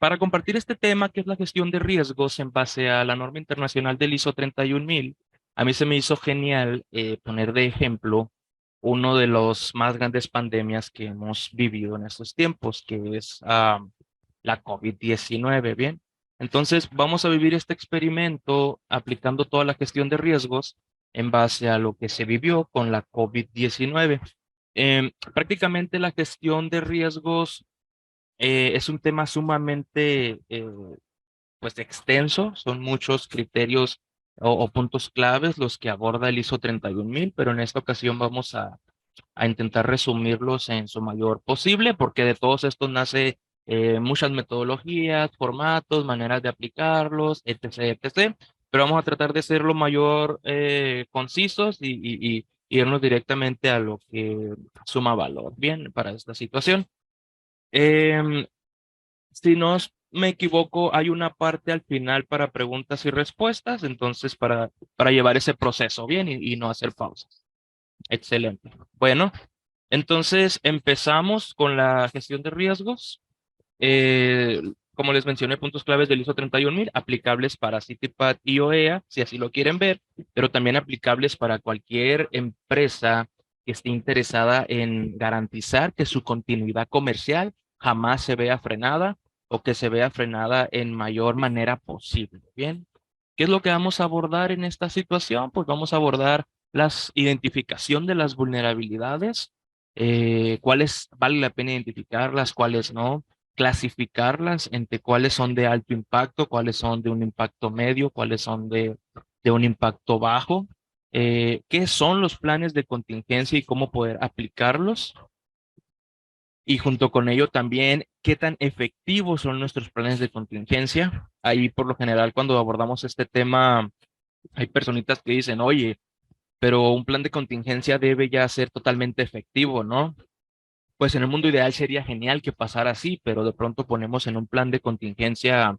Para compartir este tema, que es la gestión de riesgos en base a la norma internacional del ISO 31000, a mí se me hizo genial poner de ejemplo uno de los más grandes pandemias que hemos vivido en estos tiempos, que es la COVID-19. Bien, entonces vamos a vivir este experimento aplicando toda la gestión de riesgos en base a lo que se vivió con la COVID-19. Prácticamente la gestión de riesgos es un tema sumamente pues extenso, son muchos criterios o puntos claves los que aborda el ISO 31000, pero en esta ocasión vamos a intentar resumirlos en su mayor posible, porque de todos estos nace muchas metodologías, formatos, maneras de aplicarlos, etc., etc. Pero vamos a tratar de ser lo mayor concisos y irnos directamente a lo que suma valor, bien, para esta situación. Em, si no me equivoco, hay una parte al final para preguntas y respuestas, entonces para llevar ese proceso bien y no hacer pausas. Excelente. Bueno, entonces empezamos con la gestión de riesgos. Como les mencioné, puntos claves del ISO 31000, aplicables para CITIPAT y OEA, si así lo quieren ver, pero también aplicables para cualquier empresa que esté interesada en garantizar que su continuidad comercial jamás se vea frenada o que se vea frenada en mayor manera posible. Bien, ¿qué es lo que vamos a abordar en esta situación? Pues vamos a abordar la identificación de las vulnerabilidades, cuáles vale la pena identificarlas, cuáles no, clasificarlas entre cuáles son de alto impacto, cuáles son de un impacto medio, cuáles son de un impacto bajo, qué son los planes de contingencia y cómo poder aplicarlos. Y junto con ello también, qué tan efectivos son nuestros planes de contingencia. Ahí, por lo general, cuando abordamos este tema, hay personitas que dicen, oye, pero un plan de contingencia debe ya ser totalmente efectivo, ¿no? Pues en el mundo ideal sería genial que pasara así, pero de pronto ponemos en un plan de contingencia,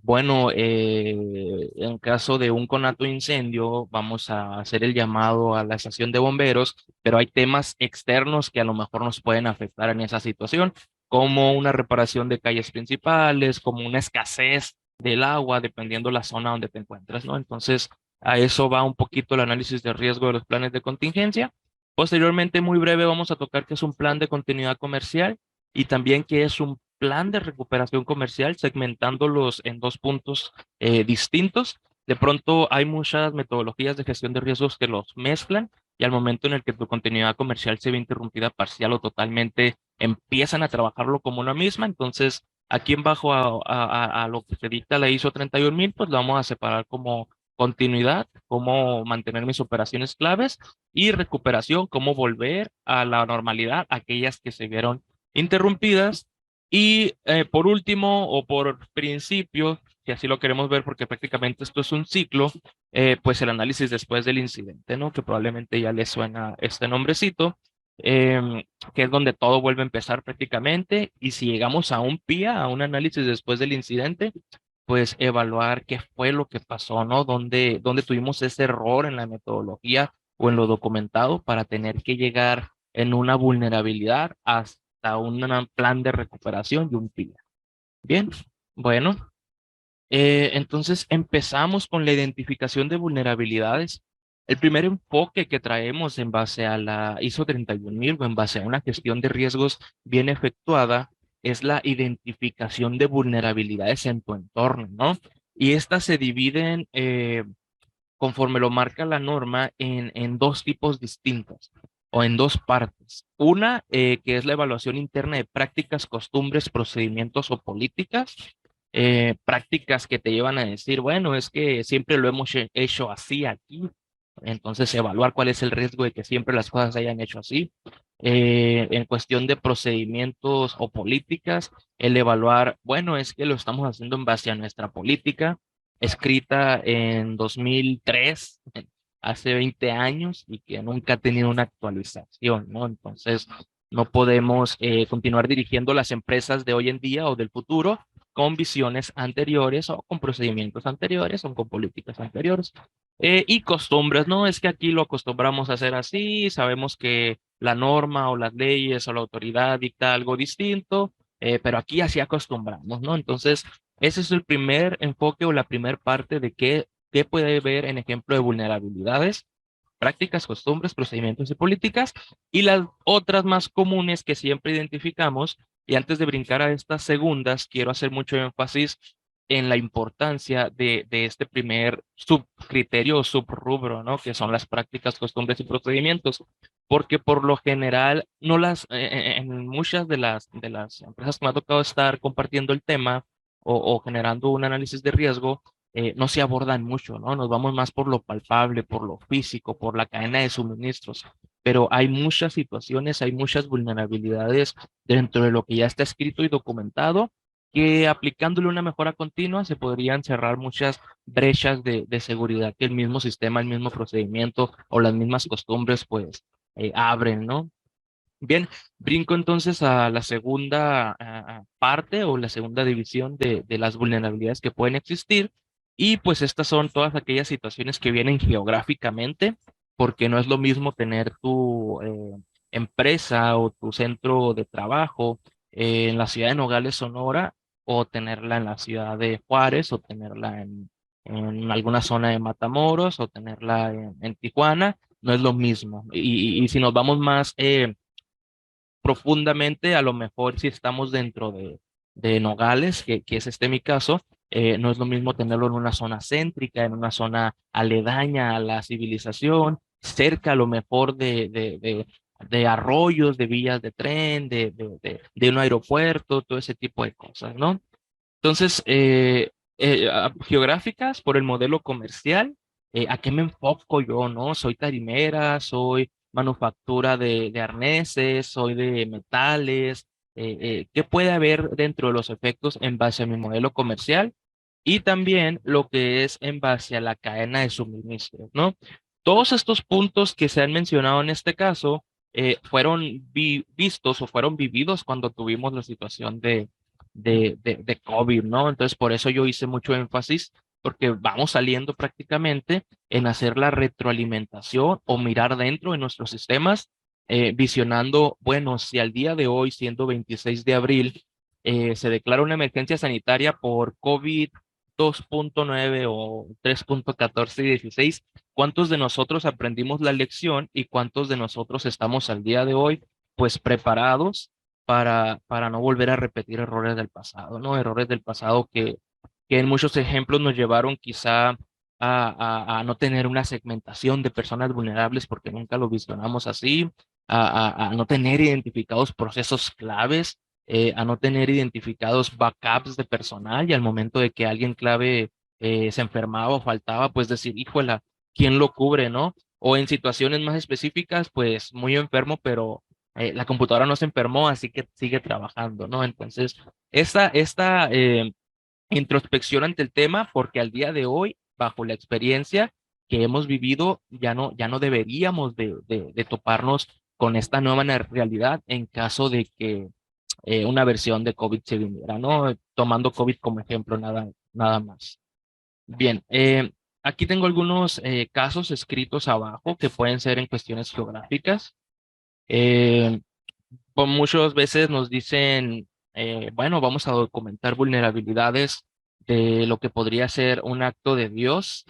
bueno, en caso de un conato incendio, vamos a hacer el llamado a la estación de bomberos, pero hay temas externos que a lo mejor nos pueden afectar en esa situación, como una reparación de calles principales, como una escasez del agua, dependiendo la zona donde te encuentres, ¿no? Entonces, a eso va un poquito el análisis de riesgo de los planes de contingencia. Posteriormente, muy breve, vamos a tocar qué es un plan de continuidad comercial y también qué es un plan de recuperación comercial, segmentándolos en dos puntos distintos. De pronto hay muchas metodologías de gestión de riesgos que los mezclan y al momento en el que tu continuidad comercial se ve interrumpida parcial o totalmente, empiezan a trabajarlo como una misma. Entonces, aquí en bajo a lo que se dicta la ISO 31000, pues lo vamos a separar como continuidad, cómo mantener mis operaciones claves y recuperación, cómo volver a la normalidad aquellas que se vieron interrumpidas. Y por último, o por principio, si así lo queremos ver, porque prácticamente esto es un ciclo, pues el análisis después del incidente, ¿no? Que probablemente ya le suena este nombrecito, que es donde todo vuelve a empezar prácticamente. Y si llegamos a un PIA, a un análisis después del incidente, pues evaluar qué fue lo que pasó, ¿no? Dónde tuvimos ese error en la metodología o en lo documentado para tener que llegar en una vulnerabilidad hasta un plan de recuperación y un PIA. Bien, bueno, entonces empezamos con la identificación de vulnerabilidades. El primer enfoque que traemos en base a la ISO 31000 o en base a una gestión de riesgos bien efectuada es la identificación de vulnerabilidades en tu entorno, ¿no? Y estas se dividen conforme lo marca la norma, en dos tipos distintos o en dos partes. Una, que es la evaluación interna de prácticas, costumbres, procedimientos o políticas. Prácticas que te llevan a decir, bueno, es que siempre lo hemos hecho así aquí. Entonces, evaluar cuál es el riesgo de que siempre las cosas se hayan hecho así. En cuestión de procedimientos o políticas, el evaluar, bueno, es que lo estamos haciendo en base a nuestra política escrita en 2003, hace 20 años, y que nunca ha tenido una actualización, ¿no? Entonces, no podemos continuar dirigiendo las empresas de hoy en día o del futuro con visiones anteriores o con procedimientos anteriores o con políticas anteriores. Y costumbres, ¿no? Es que aquí lo acostumbramos a hacer así, sabemos que la norma o las leyes o la autoridad dicta algo distinto, pero aquí así acostumbramos, ¿no? Entonces, ese es el primer enfoque o la primera parte de qué puede ver en ejemplo de vulnerabilidades, prácticas, costumbres, procedimientos y políticas, y las otras más comunes que siempre identificamos. Y antes de brincar a estas segundas, quiero hacer mucho énfasis en la importancia de este primer subcriterio o subrubro, ¿no? Que son las prácticas, costumbres y procedimientos, porque por lo general, no en muchas de las empresas que me ha tocado estar compartiendo el tema o generando un análisis de riesgo, no se abordan mucho, ¿no? Nos vamos más por lo palpable, por lo físico, por la cadena de suministros, pero hay muchas situaciones, hay muchas vulnerabilidades dentro de lo que ya está escrito y documentado, que aplicándole una mejora continua se podrían cerrar muchas brechas de seguridad que el mismo sistema, el mismo procedimiento o las mismas costumbres, pues, abren, ¿no? Bien, brinco entonces a la segunda parte o la segunda división de las vulnerabilidades que pueden existir. Y pues estas son todas aquellas situaciones que vienen geográficamente, porque no es lo mismo tener tu empresa o tu centro de trabajo en la ciudad de Nogales, Sonora, o tenerla en la ciudad de Juárez, o tenerla en alguna zona de Matamoros, o tenerla en Tijuana. No es lo mismo. Y si nos vamos más profundamente, a lo mejor si estamos dentro de Nogales, que es este mi caso, no es lo mismo tenerlo en una zona céntrica, en una zona aledaña a la civilización, cerca a lo mejor de arroyos, de vías de tren, de un aeropuerto, todo ese tipo de cosas, ¿no? Entonces, geográficas por el modelo comercial, ¿a qué me enfoco yo, no? Soy tarimera, soy manufactura de arneses, soy de metales, ¿qué puede haber dentro de los efectos en base a mi modelo comercial? Y también lo que es en base a la cadena de suministro, ¿no? Todos estos puntos que se han mencionado en este caso fueron vistos o fueron vividos cuando tuvimos la situación de COVID, ¿no? Entonces, por eso yo hice mucho énfasis, porque vamos saliendo prácticamente en hacer la retroalimentación o mirar dentro de nuestros sistemas, visionando, bueno, si al día de hoy, siendo 26 de abril, se declara una emergencia sanitaria por COVID 2.9 o 3.14 y 16, ¿cuántos de nosotros aprendimos la lección y cuántos de nosotros estamos al día de hoy, pues preparados para no volver a repetir errores del pasado, ¿no? Errores del pasado que en muchos ejemplos nos llevaron quizá a no tener una segmentación de personas vulnerables porque nunca lo visionamos así, a no tener identificados procesos claves, a no tener identificados backups de personal y al momento de que alguien clave se enfermaba o faltaba, pues decir, híjola, ¿quién lo cubre, no? O en situaciones más específicas, pues muy enfermo, pero la computadora no se enfermó, así que sigue trabajando, ¿no? Entonces, esta introspección ante el tema, porque al día de hoy, bajo la experiencia que hemos vivido, ya no deberíamos de toparnos con esta nueva realidad en caso de que una versión de COVID se viniera, ¿no? Tomando COVID como ejemplo, nada más. Bien, aquí tengo algunos casos escritos abajo que pueden ser en cuestiones geográficas. Eh, pues muchas veces nos dicen, bueno, vamos a documentar vulnerabilidades de lo que podría ser un acto de Dios,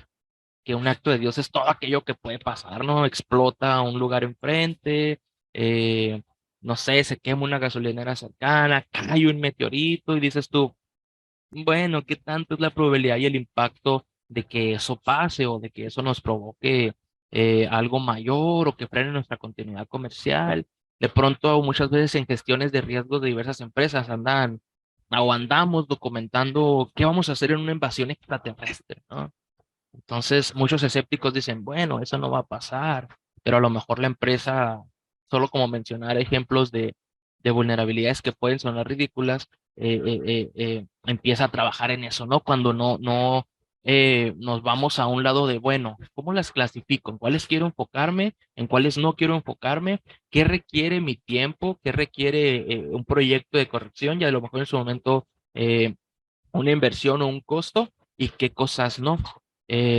que un acto de Dios es todo aquello que puede pasar, ¿no? Explota un lugar enfrente, eh, no sé, se quema una gasolinera cercana, cae un meteorito y dices tú, bueno, ¿qué tanto es la probabilidad y el impacto de que eso pase o de que eso nos provoque algo mayor o que frene nuestra continuidad comercial? De pronto, muchas veces en gestiones de riesgos de diversas empresas andan o andamos documentando qué vamos a hacer en una invasión extraterrestre, ¿no? Entonces, muchos escépticos dicen, bueno, eso no va a pasar, pero a lo mejor la empresa, solo como mencionar ejemplos de vulnerabilidades que pueden sonar ridículas, empieza a trabajar en eso, ¿no? Cuando no nos vamos a un lado de, bueno, ¿cómo las clasifico? ¿En cuáles quiero enfocarme? ¿En cuáles no quiero enfocarme? ¿Qué requiere mi tiempo? ¿Qué requiere un proyecto de corrección? Y a lo mejor en su momento una inversión o un costo y qué cosas no.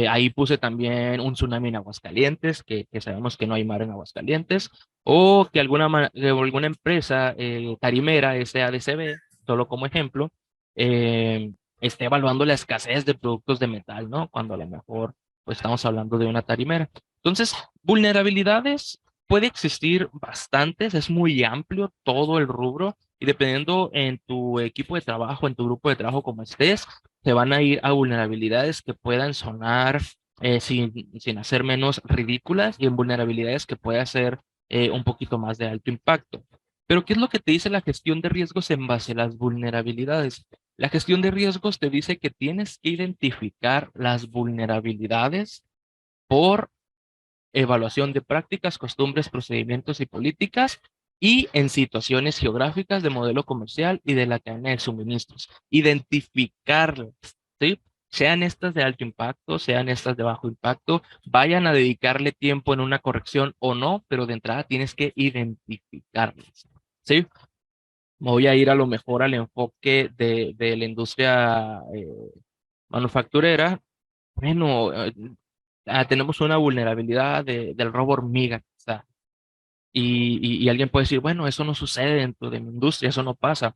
Ahí puse también un tsunami en Aguascalientes, que sabemos que no hay mar en Aguascalientes, o que alguna empresa tarimera, SADCB, solo como ejemplo, esté evaluando la escasez de productos de metal, ¿no? Cuando a lo mejor pues, estamos hablando de una tarimera. Entonces, vulnerabilidades puede existir bastantes, es muy amplio todo el rubro y dependiendo en tu equipo de trabajo, en tu grupo de trabajo como estés, te van a ir a vulnerabilidades que puedan sonar sin hacer menos ridículas y en vulnerabilidades que pueda ser un poquito más de alto impacto. Pero, ¿qué es lo que te dice la gestión de riesgos en base a las vulnerabilidades? La gestión de riesgos te dice que tienes que identificar las vulnerabilidades por evaluación de prácticas, costumbres, procedimientos y políticas y en situaciones geográficas de modelo comercial y de la cadena de suministros. Identificarlas, ¿sí? Sean estas de alto impacto, sean estas de bajo impacto, vayan a dedicarle tiempo en una corrección o no, pero de entrada tienes que identificarlas, ¿sí? Me voy a ir a lo mejor al enfoque de la industria manufacturera. Bueno, tenemos una vulnerabilidad del robo hormiga, quizá. Y alguien puede decir, bueno, eso no sucede dentro de mi industria, eso no pasa,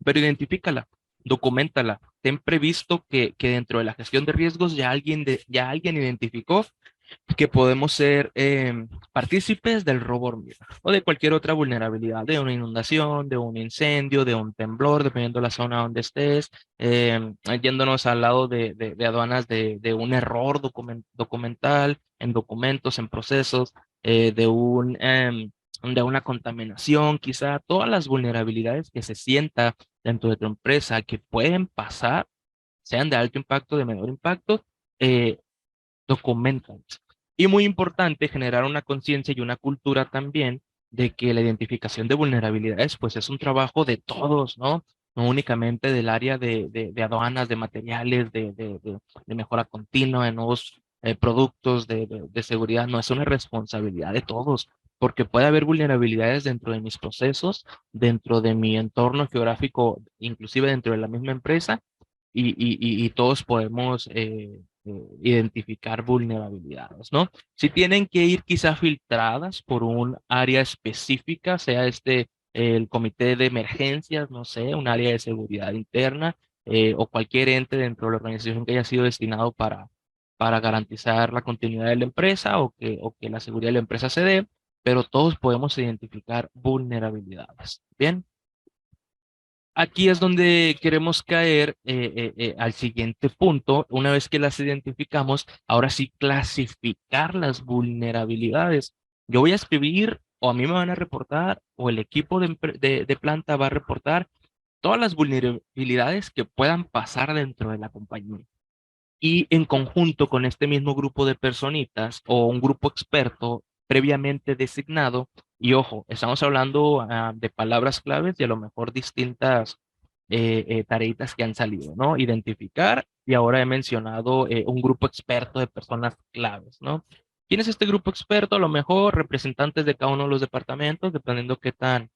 pero identifícala, documentala, ten previsto que dentro de la gestión de riesgos ya alguien identificó que podemos ser partícipes del robo hormiga o de cualquier otra vulnerabilidad, de una inundación, de un incendio, de un temblor, dependiendo de la zona donde estés, yéndonos al lado de aduanas de un error documental, en documentos, en procesos, de una contaminación, quizá todas las vulnerabilidades que se sienta dentro de tu empresa que pueden pasar, sean de alto impacto, de menor impacto, eh, documentan. Y muy importante, generar una conciencia y una cultura también de que la identificación de vulnerabilidades, pues es un trabajo de todos, ¿no? No únicamente del área de aduanas, de materiales, de mejora continua, de nuevos productos, de seguridad, no, es una responsabilidad de todos, porque puede haber vulnerabilidades dentro de mis procesos, dentro de mi entorno geográfico, inclusive dentro de la misma empresa, y todos podemos identificar vulnerabilidades, ¿no? Si tienen que ir quizá filtradas por un área específica, sea el comité de emergencias, no sé, un área de seguridad interna o cualquier ente dentro de la organización que haya sido destinado para garantizar la continuidad de la empresa o que la seguridad de la empresa se dé, pero todos podemos identificar vulnerabilidades. Bien. Aquí es donde queremos caer al siguiente punto. Una vez que las identificamos, ahora sí clasificar las vulnerabilidades. Yo voy a escribir, o a mí me van a reportar, o el equipo de planta va a reportar todas las vulnerabilidades que puedan pasar dentro de la compañía. Y en conjunto con este mismo grupo de personitas o un grupo experto previamente designado, y ojo, estamos hablando de palabras claves y a lo mejor distintas tareitas que han salido, ¿no? Identificar y ahora he mencionado un grupo experto de personas claves, ¿no? ¿Quién es este grupo experto? A lo mejor representantes de cada uno de los departamentos, dependiendo qué tan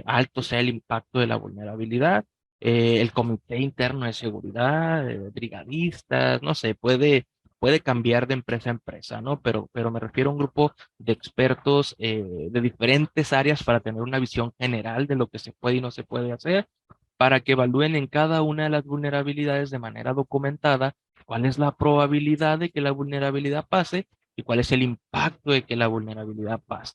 alto sea el impacto de la vulnerabilidad, el comité interno de seguridad, brigadistas, no sé, puede cambiar de empresa a empresa, ¿no? Pero me refiero a un grupo de expertos de diferentes áreas para tener una visión general de lo que se puede y no se puede hacer, para que evalúen en cada una de las vulnerabilidades de manera documentada cuál es la probabilidad de que la vulnerabilidad pase y cuál es el impacto de que la vulnerabilidad pase.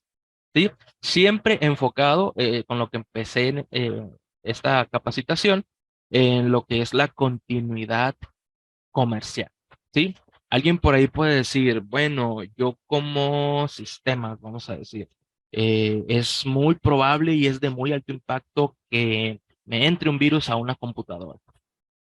¿Sí? Siempre enfocado con lo que empecé en esta capacitación en lo que es la continuidad comercial, ¿sí? Alguien por ahí puede decir, bueno, yo como sistemas, vamos a decir, es muy probable y es de muy alto impacto que me entre un virus a una computadora.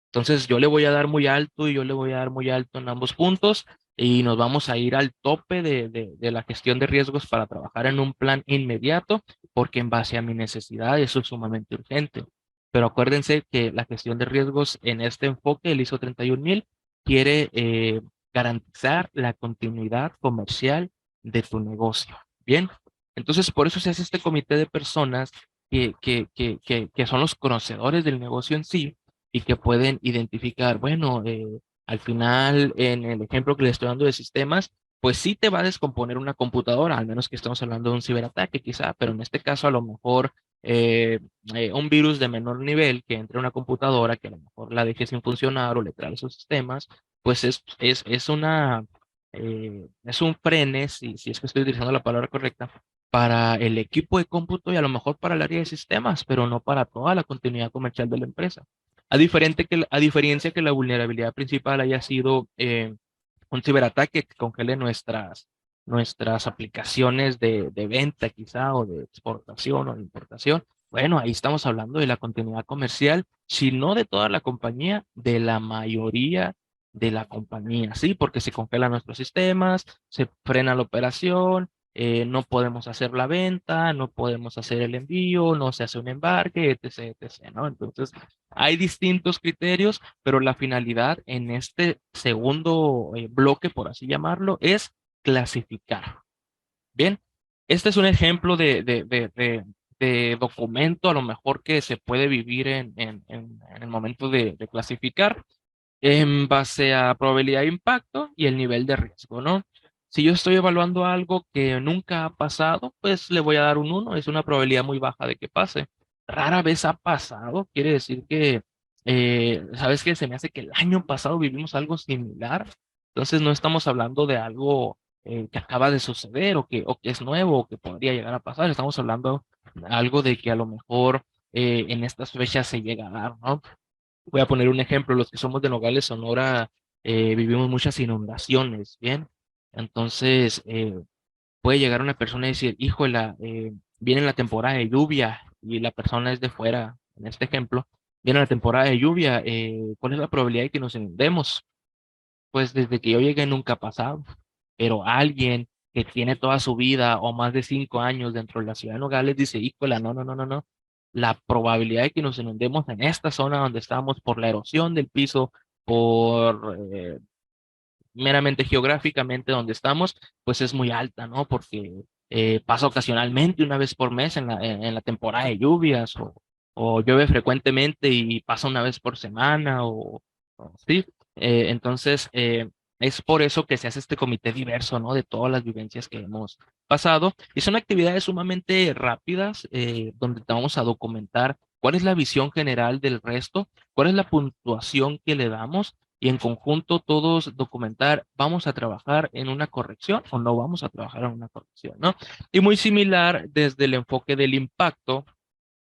Entonces yo le voy a dar muy alto y yo le voy a dar muy alto en ambos puntos y nos vamos a ir al tope de la gestión de riesgos para trabajar en un plan inmediato porque en base a mi necesidad eso es sumamente urgente. Pero acuérdense que la gestión de riesgos en este enfoque, el ISO 31000, quiere garantizar la continuidad comercial de tu negocio. Bien, entonces por eso se hace este comité de personas que son los conocedores del negocio en sí y que pueden identificar, bueno, al final en el ejemplo que le estoy dando de sistemas, pues sí te va a descomponer una computadora, al menos que estemos hablando de un ciberataque quizá, pero en este caso a lo mejor eh, un virus de menor nivel que entre a una computadora que a lo mejor la deje sin funcionar o le trae sus sistemas, pues es un frene, si es que estoy utilizando la palabra correcta, para el equipo de cómputo y a lo mejor para el área de sistemas, pero no para toda la continuidad comercial de la empresa. A diferencia que la vulnerabilidad principal haya sido un ciberataque que congele nuestras aplicaciones de venta quizá o de exportación o de importación. Bueno, ahí estamos hablando de la continuidad comercial, si no de toda la compañía, de la mayoría de la compañía, ¿sí? Porque se congelan nuestros sistemas, se frena la operación, no podemos hacer la venta, no podemos hacer el envío, no se hace un embarque, etc., etc., ¿no? Entonces, hay distintos criterios, pero la finalidad en este segundo bloque, por así llamarlo, es clasificar. Bien, este es un ejemplo de documento a lo mejor que se puede vivir en el momento de clasificar en base a probabilidad de impacto y el nivel de riesgo, ¿no? Si yo estoy evaluando algo que nunca ha pasado, pues le voy a dar un 1, es una probabilidad muy baja de que pase. Rara vez ha pasado, quiere decir que, ¿sabes qué? Se me hace que el año pasado vivimos algo similar, entonces no estamos hablando de algo que acaba de suceder o que es nuevo o que podría llegar a pasar, estamos hablando de algo de que a lo mejor en estas fechas se llega a dar, ¿no? Voy a poner un ejemplo, los que somos de Nogales, Sonora, vivimos muchas inundaciones, ¿bien? Entonces, puede llegar una persona y decir, híjola, viene la temporada de lluvia y la persona es de fuera, en este ejemplo, viene la temporada de lluvia, ¿cuál es la probabilidad de que nos inundemos? Pues desde que yo llegué nunca ha pasado, pero alguien que tiene toda su vida o más de 5 años dentro de la ciudad de Nogales dice, híjola, no, no, no, no, no. La probabilidad de que nos inundemos en esta zona donde estamos por la erosión del piso, por meramente geográficamente donde estamos, pues es muy alta, ¿no? Porque pasa ocasionalmente una vez por mes en la temporada de lluvias o llueve frecuentemente y pasa una vez por semana sí. Entonces, es por eso que se hace este comité diverso, ¿no? De todas las vivencias que hemos pasado. Y son actividades sumamente rápidas donde te vamos a documentar cuál es la visión general del resto, cuál es la puntuación que le damos y en conjunto todos documentar, ¿vamos a trabajar en una corrección o no vamos a trabajar en una corrección, ¿no? Y muy similar desde el enfoque del impacto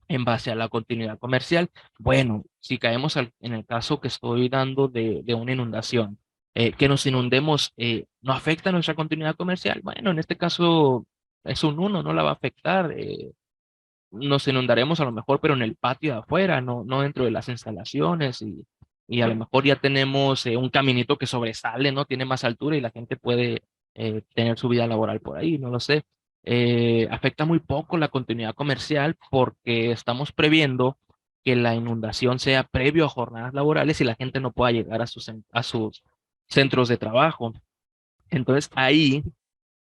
en base a la continuidad comercial. Bueno, si caemos en el caso que estoy dando de una inundación, que nos inundemos, ¿no afecta nuestra continuidad comercial? Bueno, en este caso es un uno, no la va a afectar. Nos inundaremos a lo mejor, pero en el patio de afuera, no dentro de las instalaciones y a lo mejor ya tenemos un caminito que sobresale, ¿no? Tiene más altura y la gente puede tener su vida laboral por ahí, no lo sé. Afecta muy poco la continuidad comercial porque estamos previendo que la inundación sea previo a jornadas laborales y la gente no pueda llegar a sus centros de trabajo. Entonces ahí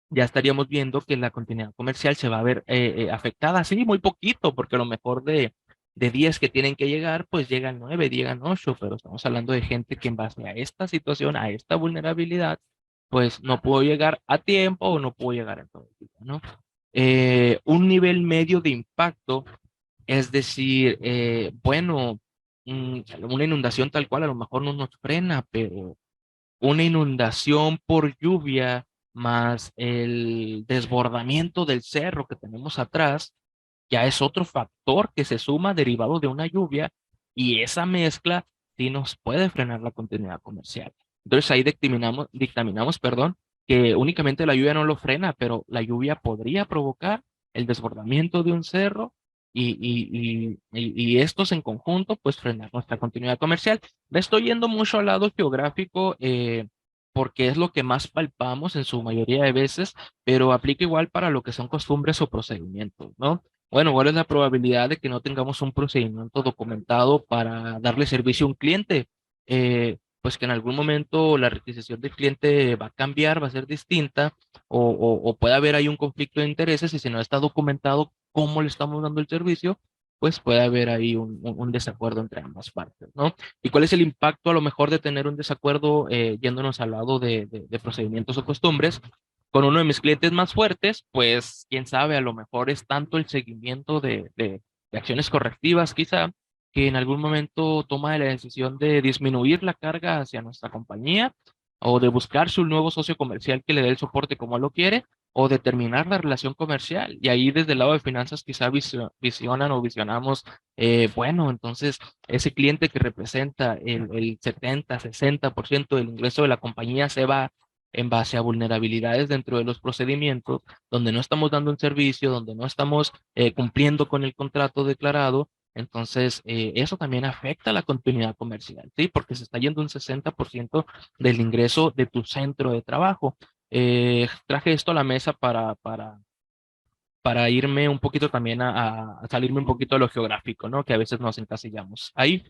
ya estaríamos viendo que la continuidad comercial se va a ver afectada, sí, muy poquito, porque a lo mejor de 10 que tienen que llegar, pues llegan 9, llegan 8, pero estamos hablando de gente que en base a esta situación, a esta vulnerabilidad, pues no puedo llegar a tiempo o no puedo llegar en todo el tiempo, ¿no? Un nivel medio de impacto, es decir, bueno, una inundación tal cual a lo mejor no nos frena, pero una inundación por lluvia más el desbordamiento del cerro que tenemos atrás, ya es otro factor que se suma derivado de una lluvia y esa mezcla sí nos puede frenar la continuidad comercial. Entonces ahí dictaminamos, perdón, que únicamente la lluvia no lo frena, pero la lluvia podría provocar el desbordamiento de un cerro y estos en conjunto pues frenar nuestra continuidad comercial. Me estoy yendo mucho al lado geográfico porque es lo que más palpamos en su mayoría de veces, pero aplica igual para lo que son costumbres o procedimientos, ¿no? Bueno, ¿cuál es la probabilidad de que no tengamos un procedimiento documentado para darle servicio a un cliente? Pues que en algún momento la requisición del cliente va a cambiar, va a ser distinta, o puede haber ahí un conflicto de intereses y si no está documentado cómo le estamos dando el servicio, pues puede haber ahí un desacuerdo entre ambas partes, ¿no? ¿Y cuál es el impacto a lo mejor de tener un desacuerdo yéndonos al lado de procedimientos o costumbres? Con uno de mis clientes más fuertes, pues quién sabe, a lo mejor es tanto el seguimiento de acciones correctivas quizá, que en algún momento toma la decisión de disminuir la carga hacia nuestra compañía o de buscarse un nuevo socio comercial que le dé el soporte como él lo quiere o de terminar la relación comercial. Y ahí desde el lado de finanzas quizá visionan o visionamos, bueno, entonces ese cliente que representa el 70-60% del ingreso de la compañía se va en base a vulnerabilidades dentro de los procedimientos, donde no estamos dando un servicio, donde no estamos cumpliendo con el contrato declarado. Entonces, eso también afecta la continuidad comercial, ¿sí? Porque se está yendo un 60% del ingreso de tu centro de trabajo. Traje esto a la mesa para irme un poquito también a salirme un poquito de lo geográfico, ¿no? Que a veces nos encasillamos ahí.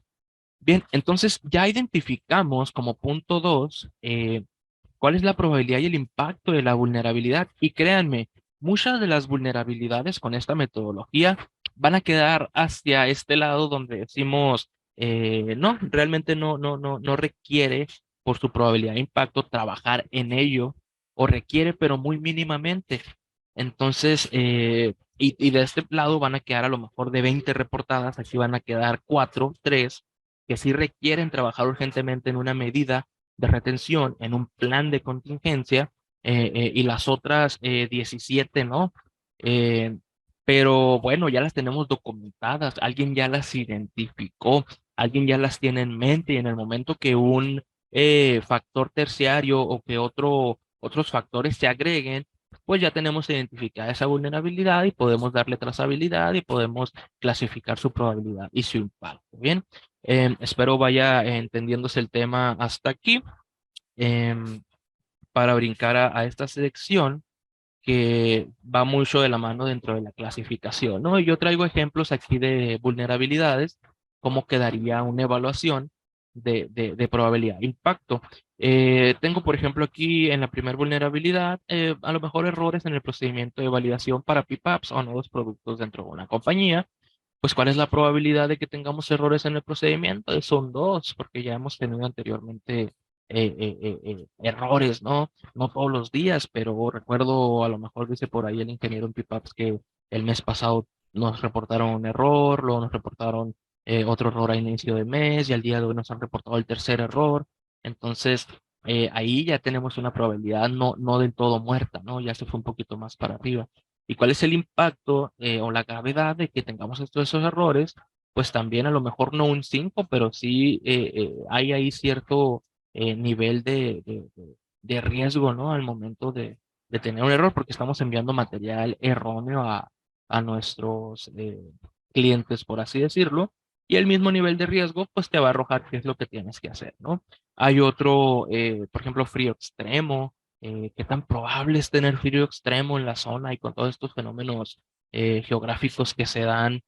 Bien, entonces ya identificamos como punto dos, cuál es la probabilidad y el impacto de la vulnerabilidad. Y créanme, muchas de las vulnerabilidades con esta metodología van a quedar hacia este lado donde decimos, no, realmente no requiere por su probabilidad de impacto trabajar en ello o requiere, pero muy mínimamente. Entonces, y de este lado van a quedar a lo mejor de 20 reportadas, aquí van a quedar 4, 3 que sí requieren trabajar urgentemente en una medida de retención, en un plan de contingencia, y las otras 17, ¿no? Eh, pero bueno, ya las tenemos documentadas, alguien ya las identificó, alguien ya las tiene en mente y en el momento que un factor terciario o que otros factores se agreguen, pues ya tenemos identificada esa vulnerabilidad y podemos darle trazabilidad y podemos clasificar su probabilidad y su impacto. Bien, espero vaya entendiéndose el tema hasta aquí. Em, para brincar a esta sección que va mucho de la mano dentro de la clasificación, ¿no? Y yo traigo ejemplos aquí de vulnerabilidades, cómo quedaría una evaluación de probabilidad de impacto. Tengo, por ejemplo, aquí en la primera vulnerabilidad, a lo mejor errores en el procedimiento de validación para PPAPs o nuevos productos dentro de una compañía. Pues, ¿cuál es la probabilidad de que tengamos errores en el procedimiento? Son dos, porque ya hemos tenido anteriormente errores, ¿no? No todos los días, pero recuerdo, a lo mejor dice por ahí el ingeniero en Pipaps que el mes pasado nos reportaron un error, luego nos reportaron otro error a inicio de mes y al día de hoy nos han reportado el tercer error. Entonces, ahí ya tenemos una probabilidad no del todo muerta, ¿no? Ya se fue un poquito más para arriba. ¿Y cuál es el impacto o la gravedad de que tengamos esos errores? Pues también a lo mejor no un 5 pero sí hay ahí cierto nivel de riesgo, ¿no? Al momento de tener un error, porque estamos enviando material erróneo a nuestros clientes, por así decirlo, y el mismo nivel de riesgo, pues te va a arrojar qué es lo que tienes que hacer, ¿no? Hay otro, por ejemplo, frío extremo. ¿Qué tan probable es tener frío extremo en la zona y con todos estos fenómenos geográficos que se dan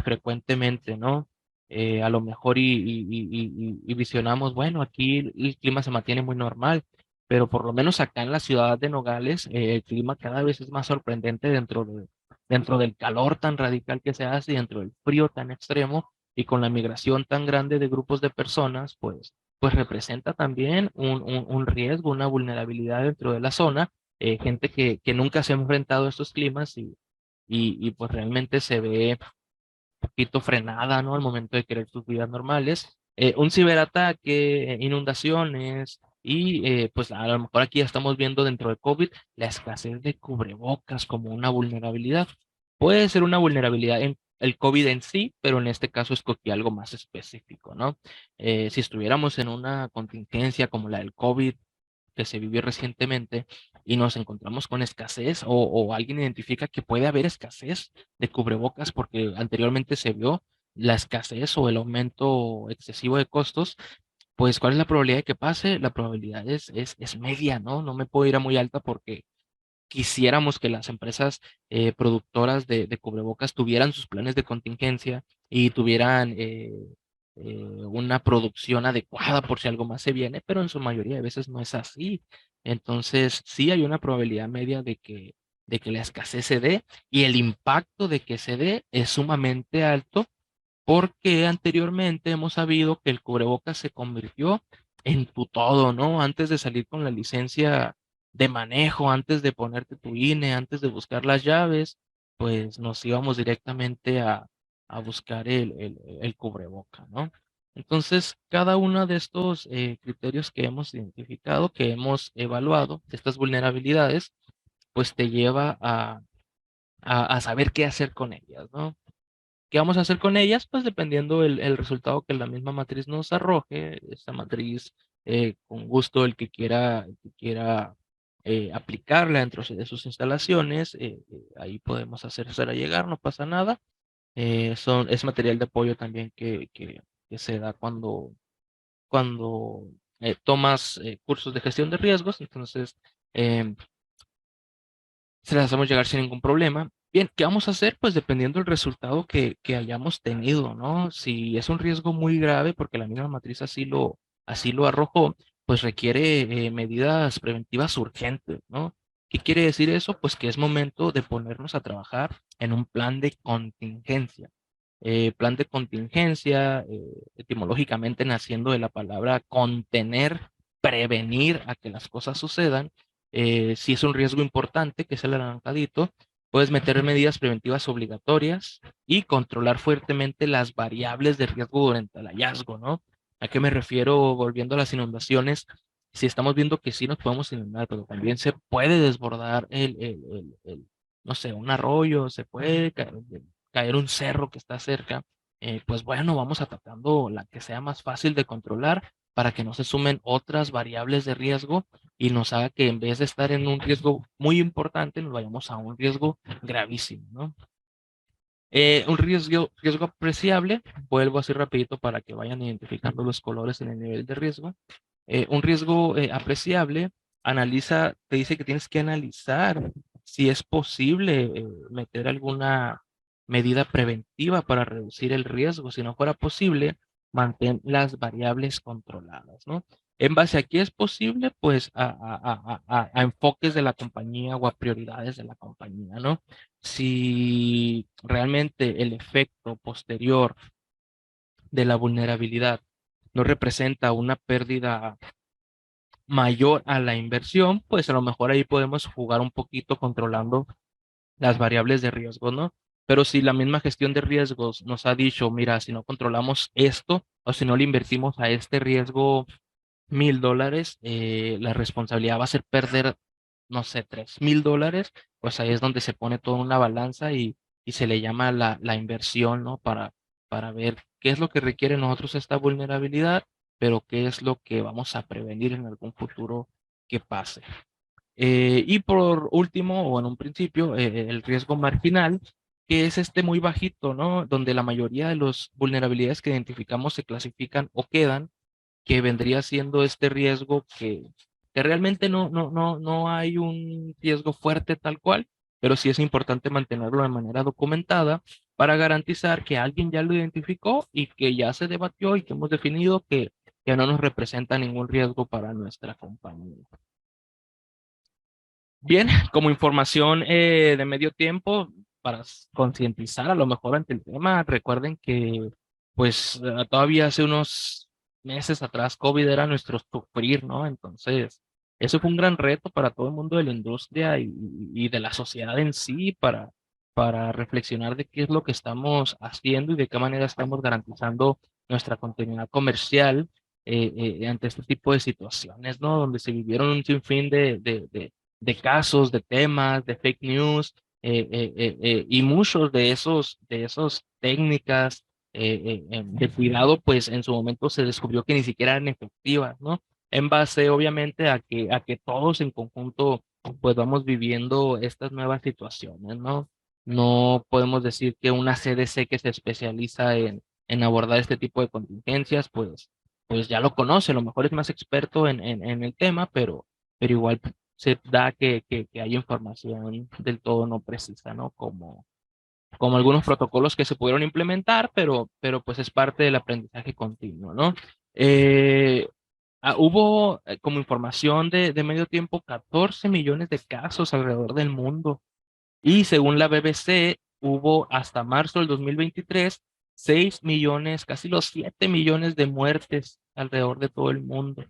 frecuentemente, ¿no? A lo mejor y visionamos, bueno, aquí el clima se mantiene muy normal, pero por lo menos acá en la ciudad de Nogales, el clima cada vez es más sorprendente dentro del calor tan radical que se hace y dentro del frío tan extremo y con la migración tan grande de grupos de personas, pues representa también un riesgo, una vulnerabilidad dentro de la zona, gente que nunca se ha enfrentado a estos climas y pues realmente se ve poquito frenada, ¿no? Al momento de querer sus vidas normales. Un ciberataque, inundaciones y pues a lo mejor aquí ya estamos viendo dentro de COVID la escasez de cubrebocas como una vulnerabilidad. Puede ser una vulnerabilidad en el COVID en sí, pero en este caso escogí algo más específico, ¿no? Si estuviéramos en una contingencia como la del COVID, que se vivió recientemente y nos encontramos con escasez o alguien identifica que puede haber escasez de cubrebocas porque anteriormente se vio la escasez o el aumento excesivo de costos, pues ¿cuál es la probabilidad de que pase? La probabilidad es media, ¿no? No me puedo ir a muy alta porque quisiéramos que las empresas productoras de cubrebocas tuvieran sus planes de contingencia y tuvieran una producción adecuada por si algo más se viene, pero en su mayoría de veces no es así. Entonces, sí hay una probabilidad media de que la escasez se dé y el impacto de que se dé es sumamente alto porque anteriormente hemos sabido que el cubrebocas se convirtió en tu todo, ¿no? Antes de salir con la licencia de manejo, antes de ponerte tu INE, antes de buscar las llaves, pues nos íbamos directamente a buscar el cubreboca, ¿no? Entonces, cada uno de estos criterios que hemos identificado, que hemos evaluado, estas vulnerabilidades, pues te lleva a saber qué hacer con ellas, ¿no? ¿Qué vamos a hacer con ellas? Pues dependiendo el resultado que la misma matriz nos arroje, esta matriz, con gusto el que quiera aplicarla dentro de sus instalaciones, ahí podemos hacérsela llegar, no pasa nada. Es material de apoyo también que se da cuando tomas cursos de gestión de riesgos, entonces em, se las hacemos llegar sin ningún problema. Bien, ¿qué vamos a hacer? Pues dependiendo del resultado que hayamos tenido, ¿no? Si es un riesgo muy grave, porque la misma matriz así lo arrojó, pues requiere medidas preventivas urgentes, ¿no? ¿Qué quiere decir eso? Pues que es momento de ponernos a trabajar en un plan de contingencia. Plan de contingencia, etimológicamente naciendo de la palabra contener, prevenir a que las cosas sucedan. Si es un riesgo importante, que es el anaranjadito, puedes meter medidas preventivas obligatorias y controlar fuertemente las variables de riesgo durante el hallazgo, ¿no? ¿A qué me refiero? Volviendo a las inundaciones, si estamos viendo que sí nos podemos inundar, pero también se puede desbordar no sé, un arroyo, se puede caer un cerro que está cerca, pues bueno, vamos atacando la que sea más fácil de controlar para que no se sumen otras variables de riesgo y nos haga que en vez de estar en un riesgo muy importante, nos vayamos a un riesgo gravísimo, ¿no? Un riesgo apreciable, vuelvo así rapidito para que vayan identificando los colores en el nivel de riesgo. Un riesgo apreciable te dice que tienes que analizar si es posible meter alguna medida preventiva para reducir el riesgo. Si no fuera posible, mantén las variables controladas, ¿no? En base a qué es posible, pues a enfoques de la compañía o a prioridades de la compañía, ¿no? Si realmente el efecto posterior de la vulnerabilidad no representa una pérdida mayor a la inversión, pues a lo mejor ahí podemos jugar un poquito controlando las variables de riesgo, ¿no? Pero si la misma gestión de riesgos nos ha dicho, mira, si no controlamos esto o si no le invertimos a este riesgo $1,000, la responsabilidad va a ser perder, no sé, $3,000, pues ahí es donde se pone todo en una balanza y se le llama la inversión, ¿no? Para ver qué es lo que requiere nosotros esta vulnerabilidad, pero qué es lo que vamos a prevenir en algún futuro que pase. Y por último, o en un principio, el riesgo marginal, que es este muy bajito, ¿no? Donde la mayoría de las vulnerabilidades que identificamos se clasifican o quedan, que vendría siendo este riesgo que realmente no hay un riesgo fuerte tal cual, pero sí es importante mantenerlo de manera documentada para garantizar que alguien ya lo identificó y que ya se debatió y que hemos definido que no nos representa ningún riesgo para nuestra compañía. Bien, como información de medio tiempo, para concientizar a lo mejor ante el tema, recuerden que pues todavía hace unos meses atrás COVID era nuestro sufrir, ¿no? Entonces, eso fue un gran reto para todo el mundo de la industria y de la sociedad en sí para reflexionar de qué es lo que estamos haciendo y de qué manera estamos garantizando nuestra continuidad comercial ante este tipo de situaciones, ¿no? Donde se vivieron un sinfín de casos, de temas, de fake news, y muchos de esos técnicas de cuidado, pues en su momento se descubrió que ni siquiera eran efectivas, ¿no? En base, obviamente, a que todos en conjunto, pues vamos viviendo estas nuevas situaciones, ¿no? No podemos decir que una CDC que se especializa en abordar este tipo de contingencias, pues ya lo conoce, a lo mejor es más experto en el tema, pero igual se da que hay información del todo no precisa, ¿no? Como algunos protocolos que se pudieron implementar, pero pues es parte del aprendizaje continuo, ¿no? Eh, Hubo como información de medio tiempo 14 millones de casos alrededor del mundo y según la BBC hubo hasta marzo del 2023 6 millones, casi los 7 millones de muertes alrededor de todo el mundo.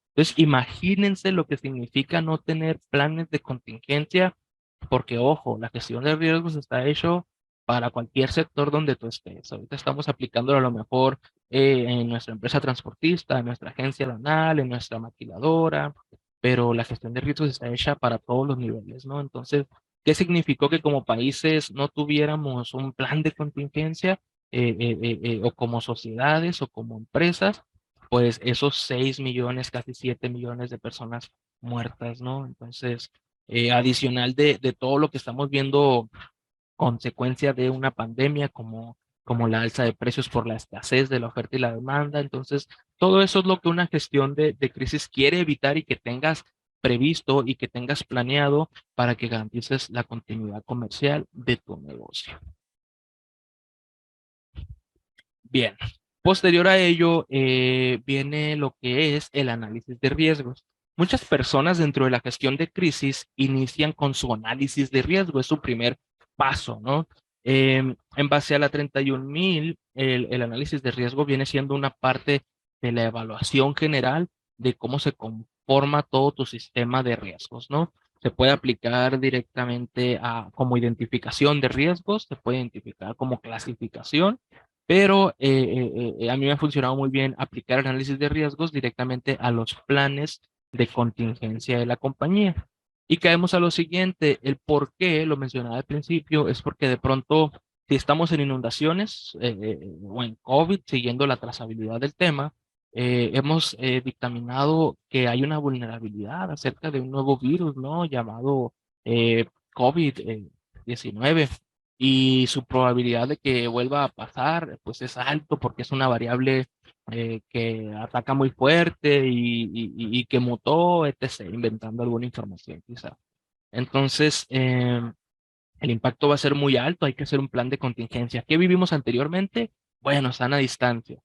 Entonces, imagínense lo que significa no tener planes de contingencia, porque ojo, la gestión de riesgos está hecho para cualquier sector donde tú estés. Ahorita estamos aplicándolo a lo mejor en nuestra empresa transportista, en nuestra agencia lanal, en nuestra maquiladora, pero la gestión de riesgos está hecha para todos los niveles, ¿no? Entonces, ¿qué significó que como países no tuviéramos un plan de contingencia o como sociedades o como empresas? Pues esos 6 millones, casi 7 millones de personas muertas, ¿no? Entonces, adicional de todo lo que estamos viendo consecuencia de una pandemia como la alza de precios por la escasez de la oferta y la demanda. Entonces, todo eso es lo que una gestión de crisis quiere evitar y que tengas previsto y que tengas planeado para que garantices la continuidad comercial de tu negocio. Bien, posterior a ello viene lo que es el análisis de riesgos. Muchas personas dentro de la gestión de crisis inician con su análisis de riesgo, es su primer paso, ¿no? En base a la 31.000, el análisis de riesgo viene siendo una parte de la evaluación general de cómo se conforma todo tu sistema de riesgos, ¿no? Se puede aplicar directamente a como identificación de riesgos, se puede identificar como clasificación, pero a mí me ha funcionado muy bien aplicar análisis de riesgos directamente a los planes de contingencia de la compañía. Y caemos a lo siguiente, el por qué, lo mencionaba al principio, es porque de pronto, si estamos en inundaciones o en COVID, siguiendo la trazabilidad del tema, hemos dictaminado que hay una vulnerabilidad acerca de un nuevo virus, ¿no? Llamado COVID-19 y su probabilidad de que vuelva a pasar, pues es alto porque es una variable que ataca muy fuerte y que mutó, etc., inventando alguna información quizá. Entonces, el impacto va a ser muy alto, hay que hacer un plan de contingencia. ¿Qué vivimos anteriormente? Bueno, sana distancia,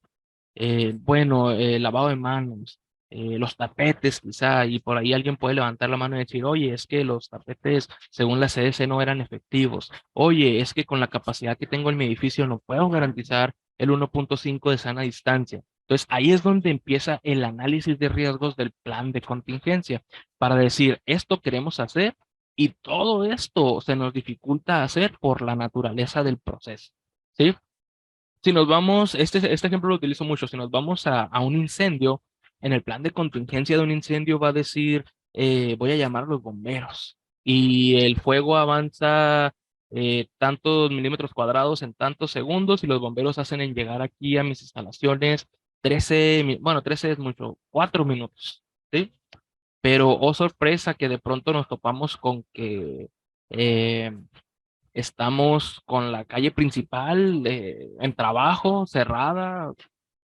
lavado de manos, los tapetes quizá, y por ahí alguien puede levantar la mano y decir, oye, es que los tapetes según la CDC no eran efectivos, oye, es que con la capacidad que tengo en mi edificio no puedo garantizar el 1.5 de sana distancia. Entonces ahí es donde empieza el análisis de riesgos del plan de contingencia, para decir, esto queremos hacer y todo esto se nos dificulta hacer por la naturaleza del proceso. ¿Sí? Si nos vamos, este ejemplo lo utilizo mucho, si nos vamos a un incendio, en el plan de contingencia de un incendio va a decir, voy a llamar a los bomberos y el fuego avanza tantos milímetros cuadrados en tantos segundos y los bomberos hacen en llegar aquí a mis instalaciones 13 es mucho, 4 minutos, ¿sí? Pero, oh sorpresa, que de pronto nos topamos con que eh, estamos con la calle principal en trabajo, cerrada,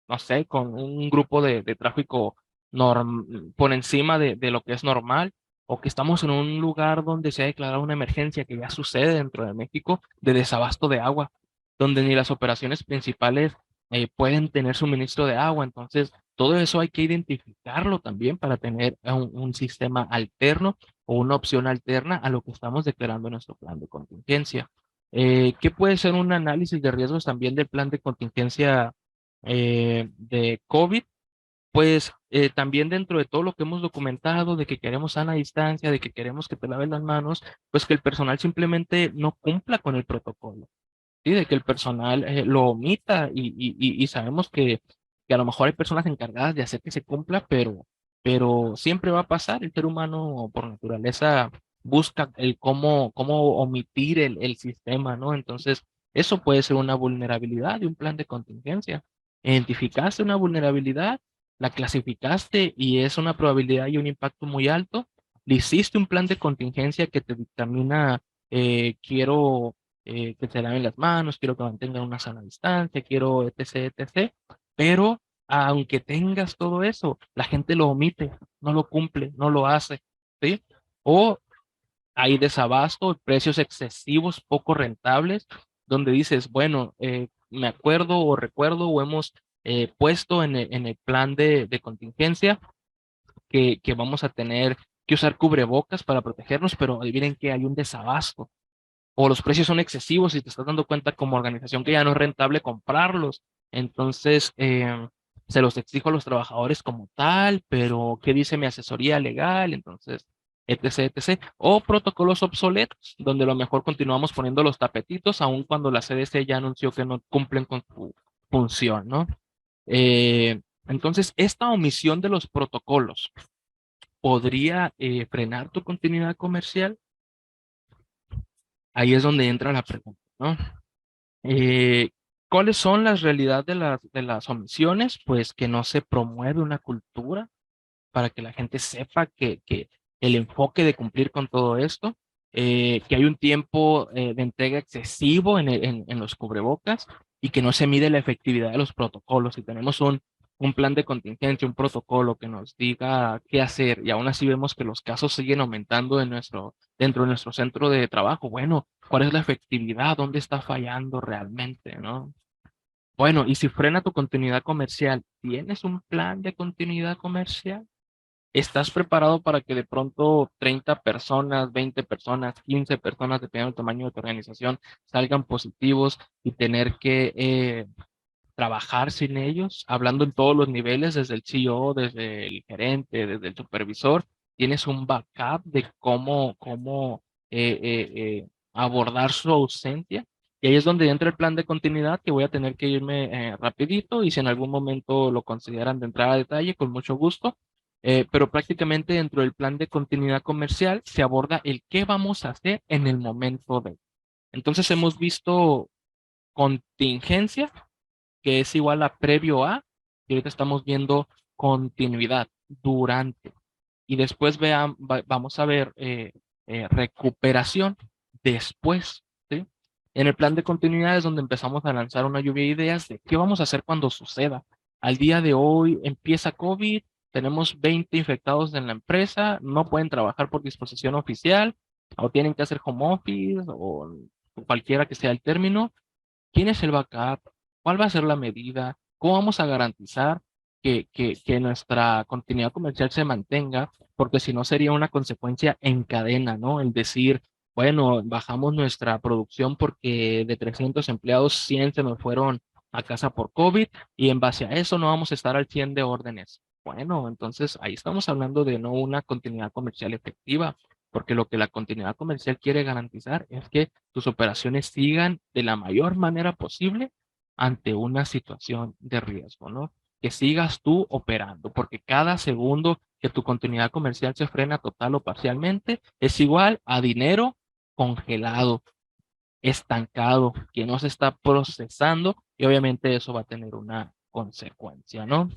no sé, con un grupo de tráfico por encima de lo que es normal, o que estamos en un lugar donde se ha declarado una emergencia que ya sucede dentro de México de desabasto de agua, donde ni las operaciones principales pueden tener suministro de agua. Entonces, todo eso hay que identificarlo también para tener un sistema alterno o una opción alterna a lo que estamos declarando en nuestro plan de contingencia. ¿Qué puede ser un análisis de riesgos también del plan de contingencia de COVID? Pues también dentro de todo lo que hemos documentado, de que queremos sana distancia, de que queremos que te laves las manos, pues que el personal simplemente no cumpla con el protocolo, ¿sí? De que el personal lo omita y sabemos que a lo mejor hay personas encargadas de hacer que se cumpla, pero siempre va a pasar. El ser humano por naturaleza busca el cómo omitir el sistema, ¿no? Entonces, eso puede ser una vulnerabilidad de un plan de contingencia. Identificaste una vulnerabilidad, la clasificaste y es una probabilidad y un impacto muy alto. Le hiciste un plan de contingencia que te dictamina, quiero que se laven las manos, quiero que mantengan una sana distancia, quiero etc, etc. Pero aunque tengas todo eso, la gente lo omite, no lo cumple, no lo hace, ¿sí? O hay desabasto, precios excesivos, poco rentables, donde dices, bueno, me acuerdo o recuerdo o hemos puesto en el plan de contingencia que vamos a tener que usar cubrebocas para protegernos, pero adivinen que hay un desabasto o los precios son excesivos y te estás dando cuenta como organización que ya no es rentable comprarlos. Entonces, se los exijo a los trabajadores como tal, pero ¿qué dice mi asesoría legal? Entonces, etc., etc. O protocolos obsoletos, donde a lo mejor continuamos poniendo los tapetitos, aun cuando la CDC ya anunció que no cumplen con su función, ¿no? Entonces, esta omisión de los protocolos podría frenar tu continuidad comercial. Ahí es donde entra la pregunta, ¿no? Eh, ¿Cuáles son las realidades de las omisiones? Pues que no se promueve una cultura para que la gente sepa que el enfoque de cumplir con todo esto, que hay un tiempo de entrega excesivo en los cubrebocas y que no se mide la efectividad de los protocolos. Si tenemos un plan de contingencia, un protocolo que nos diga qué hacer y aún así vemos que los casos siguen aumentando dentro de nuestro centro de trabajo, bueno, ¿cuál es la efectividad? ¿Dónde está fallando realmente, no? Bueno, y si frena tu continuidad comercial, ¿tienes un plan de continuidad comercial? ¿Estás preparado para que de pronto 30 personas, 20 personas, 15 personas, dependiendo del tamaño de tu organización, salgan positivos y tener que trabajar sin ellos? Hablando en todos los niveles, desde el CEO, desde el gerente, desde el supervisor, tienes un backup de cómo abordar su ausencia. Y ahí es donde entra el plan de continuidad, que voy a tener que irme rapidito y si en algún momento lo consideran de entrar a detalle, con mucho gusto. Pero prácticamente dentro del plan de continuidad comercial se aborda el qué vamos a hacer en el momento de. Entonces hemos visto contingencia, que es igual a previo a, y ahorita estamos viendo continuidad durante. Y después vamos a ver recuperación después, ¿sí? En el plan de continuidad es donde empezamos a lanzar una lluvia de ideas de qué vamos a hacer cuando suceda. Al día de hoy empieza COVID, tenemos 20 infectados en la empresa, no pueden trabajar por disposición oficial, o tienen que hacer home office, o cualquiera que sea el término. ¿Quién es el backup? ¿Cuál va a ser la medida? ¿Cómo vamos a garantizar que nuestra continuidad comercial se mantenga? Porque si no sería una consecuencia en cadena, ¿no? El decir, bueno, bajamos nuestra producción porque de 300 empleados, 100 se nos fueron a casa por COVID y en base a eso no vamos a estar al 100 de órdenes. Bueno, entonces ahí estamos hablando de no una continuidad comercial efectiva, porque lo que la continuidad comercial quiere garantizar es que tus operaciones sigan de la mayor manera posible ante una situación de riesgo, ¿no? Que sigas tú operando, porque cada segundo que tu continuidad comercial se frena total o parcialmente es igual a dinero congelado, estancado, que no se está procesando y obviamente eso va a tener una consecuencia, ¿no?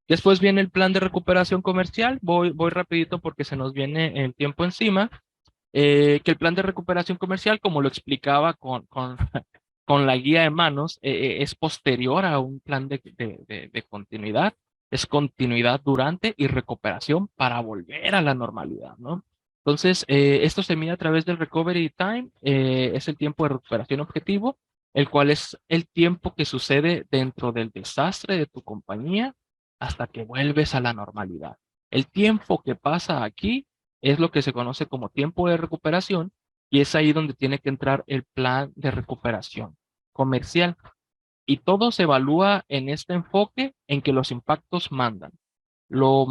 Después viene el plan de recuperación comercial. Voy rapidito porque se nos viene el tiempo encima. Que el plan de recuperación comercial, como lo explicaba con la guía de manos, es posterior a un plan de continuidad, es continuidad durante y recuperación para volver a la normalidad, ¿no? Entonces, esto se mide a través del recovery time, es el tiempo de recuperación objetivo, el cual es el tiempo que sucede dentro del desastre de tu compañía hasta que vuelves a la normalidad. El tiempo que pasa aquí es lo que se conoce como tiempo de recuperación y es ahí donde tiene que entrar el plan de recuperación comercial. Y todo se evalúa en este enfoque en que los impactos mandan. Lo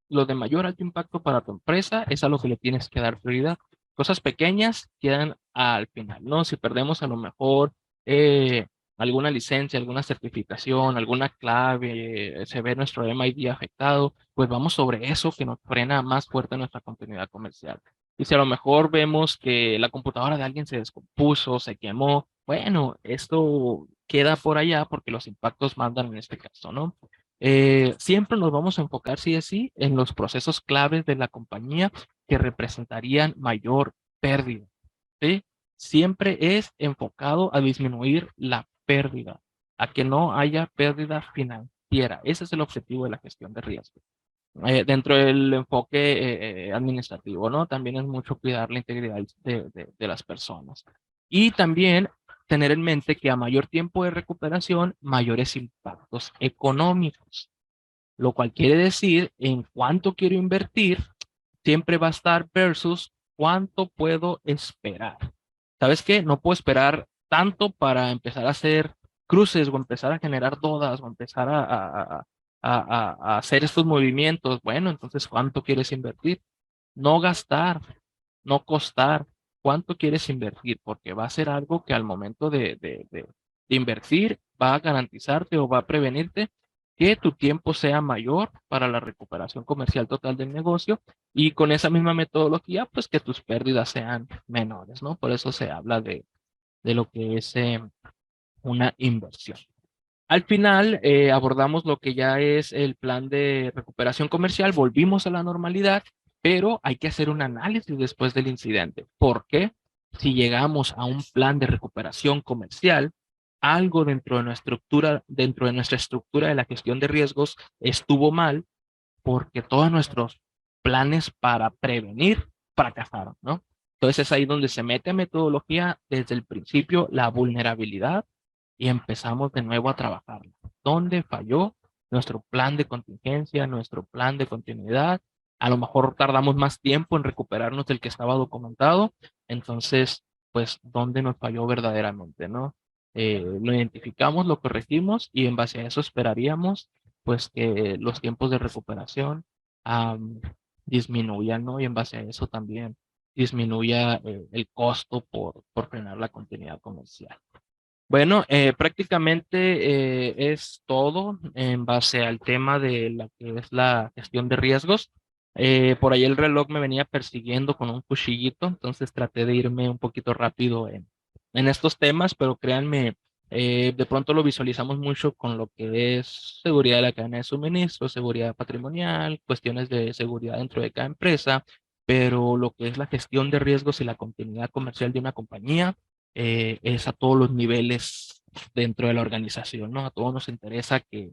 de mayor alto impacto para tu empresa es a lo que le tienes que dar prioridad. Cosas pequeñas quedan al final, ¿no? Si perdemos a lo mejor eh, alguna licencia, alguna certificación, alguna clave, se ve nuestro MID afectado, pues vamos sobre eso que nos frena más fuerte nuestra continuidad comercial. Y si a lo mejor vemos que la computadora de alguien se descompuso, se quemó, bueno, esto queda por allá porque los impactos mandan en este caso, ¿no? Siempre nos vamos a enfocar, sí es sí, en los procesos claves de la compañía que representarían mayor pérdida, ¿sí? Siempre es enfocado a disminuir la pérdida, a que no haya pérdida financiera. Ese es el objetivo de la gestión de riesgo. Dentro del enfoque administrativo, ¿no? También es mucho cuidar la integridad de las personas. Y también tener en mente que a mayor tiempo de recuperación, mayores impactos económicos, lo cual quiere decir en cuánto quiero invertir, siempre va a estar versus cuánto puedo esperar. ¿Sabes qué? No puedo esperar tanto para empezar a hacer cruces o empezar a generar dudas o empezar a hacer estos movimientos. Bueno, entonces, ¿cuánto quieres invertir? no gastar, no costar. ¿Cuánto quieres invertir? Porque va a ser algo que al momento de invertir va a garantizarte o va a prevenirte que tu tiempo sea mayor para la recuperación comercial total del negocio y con esa misma metodología, pues que tus pérdidas sean menores, ¿no? Por eso se habla de lo que es una inversión. Al final abordamos lo que ya es el plan de recuperación comercial, volvimos a la normalidad, pero hay que hacer un análisis después del incidente. ¿Por qué? Si llegamos a un plan de recuperación comercial, algo dentro de nuestra estructura de la gestión de riesgos estuvo mal porque todos nuestros planes para prevenir fracasaron, ¿no? Entonces es ahí donde se mete metodología desde el principio, la vulnerabilidad y empezamos de nuevo a trabajar. ¿Dónde falló nuestro plan de contingencia, nuestro plan de continuidad? A lo mejor tardamos más tiempo en recuperarnos del que estaba documentado. Entonces, pues, ¿dónde nos falló verdaderamente, no? Lo identificamos, lo corregimos y en base a eso esperaríamos pues que los tiempos de recuperación am, disminuyan, ¿no? Y en base a eso también disminuya el costo por frenar la continuidad comercial. Bueno, prácticamente es todo en base al tema de la que es la gestión de riesgos. Por ahí el reloj me venía persiguiendo con un cuchillito, entonces traté de irme un poquito rápido en estos temas, pero créanme, de pronto lo visualizamos mucho con lo que es seguridad de la cadena de suministro, seguridad patrimonial, cuestiones de seguridad dentro de cada empresa, pero lo que es la gestión de riesgos y la continuidad comercial de una compañía es a todos los niveles dentro de la organización, ¿no? A todos nos interesa que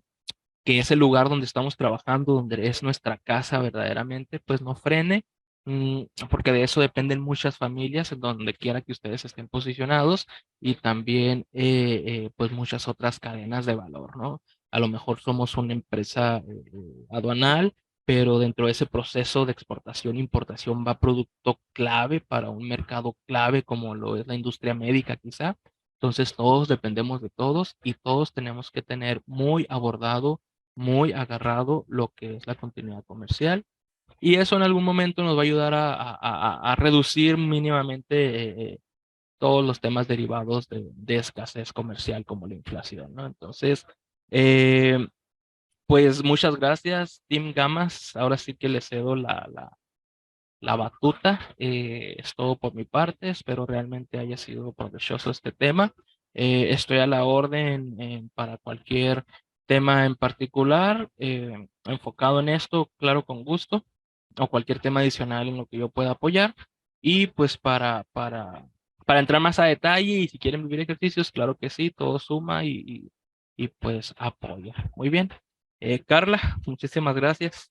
ese lugar donde estamos trabajando, donde es nuestra casa verdaderamente, pues no frene, porque de eso dependen muchas familias, en donde quiera que ustedes estén posicionados, y también pues muchas otras cadenas de valor, ¿no? A lo mejor somos una empresa aduanal, pero dentro de ese proceso de exportación e importación va producto clave para un mercado clave como lo es la industria médica quizá. Entonces todos dependemos de todos y todos tenemos que tener muy abordado, muy agarrado lo que es la continuidad comercial. Y eso en algún momento nos va a ayudar a reducir mínimamente todos los temas derivados de escasez comercial como la inflación, ¿no? Entonces, eh, pues muchas gracias, Team Gamas. Ahora sí que le cedo la batuta. Es todo por mi parte. Espero realmente haya sido provechoso este tema. Estoy a la orden para cualquier tema en particular, enfocado en esto, claro, con gusto, o cualquier tema adicional en lo que yo pueda apoyar. Y pues para entrar más a detalle y si quieren vivir ejercicios, claro que sí, todo suma y pues apoya. Muy bien. Carla, muchísimas gracias.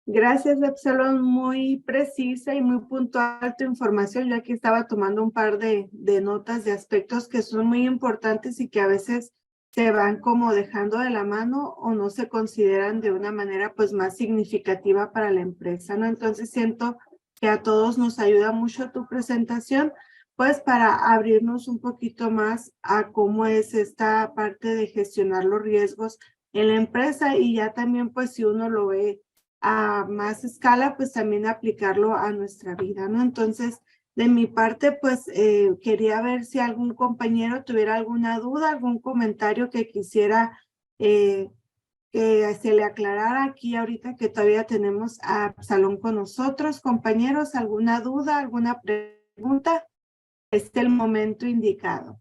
Gracias, Epsilon, muy precisa y muy puntual tu información. Yo aquí estaba tomando un par de notas de aspectos que son muy importantes y que a veces se van como dejando de la mano o no se consideran de una manera pues más significativa para la empresa, ¿no? Entonces siento que a todos nos ayuda mucho tu presentación, pues para abrirnos un poquito más a cómo es esta parte de gestionar los riesgos en la empresa y ya también pues si uno lo ve a más escala, pues también aplicarlo a nuestra vida, ¿no? Entonces, de mi parte, pues quería ver si algún compañero tuviera alguna duda, algún comentario que quisiera que se le aclarara aquí ahorita que todavía tenemos a Absalón con nosotros. Compañeros, ¿alguna duda, alguna pregunta? Este es el momento indicado.